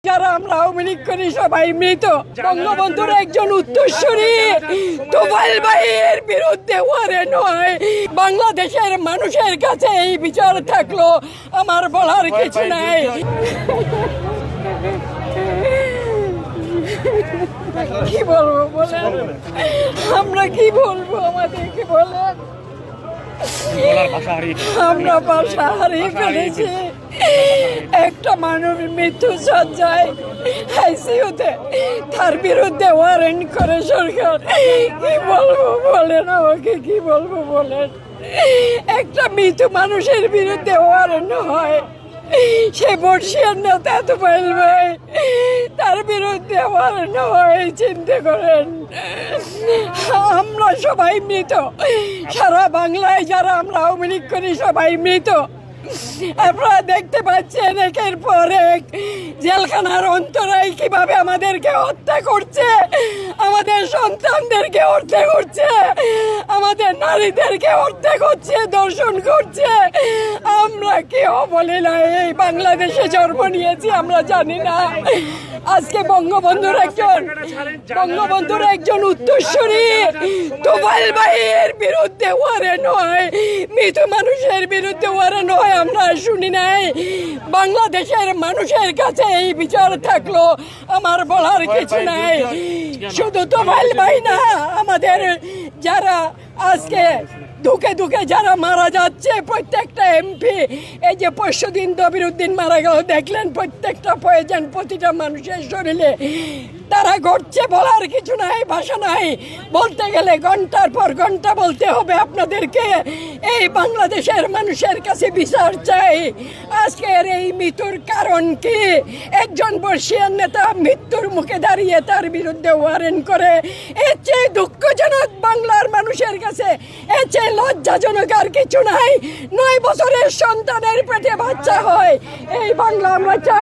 যারা আমরা আওয়ামী লীগ করি সবাই মৃত। বঙ্গবন্ধুর একজন উত্তরসূরি তোফায়েল ভাইয়ের বিরুদ্ধে ওয়ারেন্ট হয়। বাংলাদেশের মানুষের কাছে এই বিচার থাকলো, আমার বলার কিছু নাই। কি বলবো বলেন, আমরা কি বলবো, আমাদেরকে বলেন। আমরা ভাষা হারিয়ে ফেলেছি। একটা মানুষ মৃত্যু সজ্জায় আইসিইউতে, তার বিরুদ্ধে ওয়ারেন্ট করে সরকার। কি বলবো বলেন, আমাকে কি বলবো বলেন। একটা মৃত মানুষের বিরুদ্ধে ওয়ারেন্ট হয়, সে বর্ষিয়ার নেতা তোফায়েল ভাই, তার বিরুদ্ধে ওয়ারেন্ট হয়। চিন্তা করেন, আমরা সবাই মৃত। সারা বাংলায় যারা আমরা আওয়ামী লীগ করি সবাই মৃত। আপনারা দেখতে পাচ্ছেন একের পর এক জেলখানার অন্তরায় কিভাবে আমাদেরকে হত্যা করছে, আমাদের সন্তানদেরকে হত্যা করছে, আমাদের নারীদেরকে হত্যা করছে, ধর্ষণ করছে। আমরা কেউ বলি না এই বাংলাদেশে জন্ম নিয়েছি, আমরা জানি না। আজকে বঙ্গবন্ধুর একজন উত্তরসূরি তোফায়েল ভাইয়ের বিরুদ্ধে ওয়ারেন্ট হয়, মৃত মানুষের বিরুদ্ধে ওয়ারেন্ট হয়, আমরা শুনি নাই। বাংলাদেশের মানুষের কাছে এই বিচার থাকলো, আমার বলার কিছু নাই। শুধু তোফায়েল ভাই না, আমাদের যারা আজকে দুঃখে দুঃখে যারা মারা যাচ্ছে, প্রত্যেকটা এমপি, এই যে পরশুদিন দবিরউদ্দিন মারা গেল, দেখলেন প্রত্যেকটা পয়জন প্রতিটা মানুষের শরীরে তারা ঘটছে, বলার কিছু নাই, ভাষা নাই। বলতে গেলে ঘন্টার পর ঘন্টা বলতে হবে আপনাদেরকে। এই বাংলাদেশের মানুষের কাছে বিচার চাই। আজকের এই মৃত্যুর কারণ কি? একজন বর্ষিয়ান নেতা মৃত্যুর মুখে দাঁড়িয়ে তার বিরুদ্ধে ওয়ারেন্ট করে। এর চেয়ে দুঃখজনক বাংলার মানুষের কাছে, এর চেয়ে লজ্জাজনক আর কিছু নাই। 9 বছরের সন্তানের পেটে বাচ্চা হয়, এই বাংলা আমরা চাই।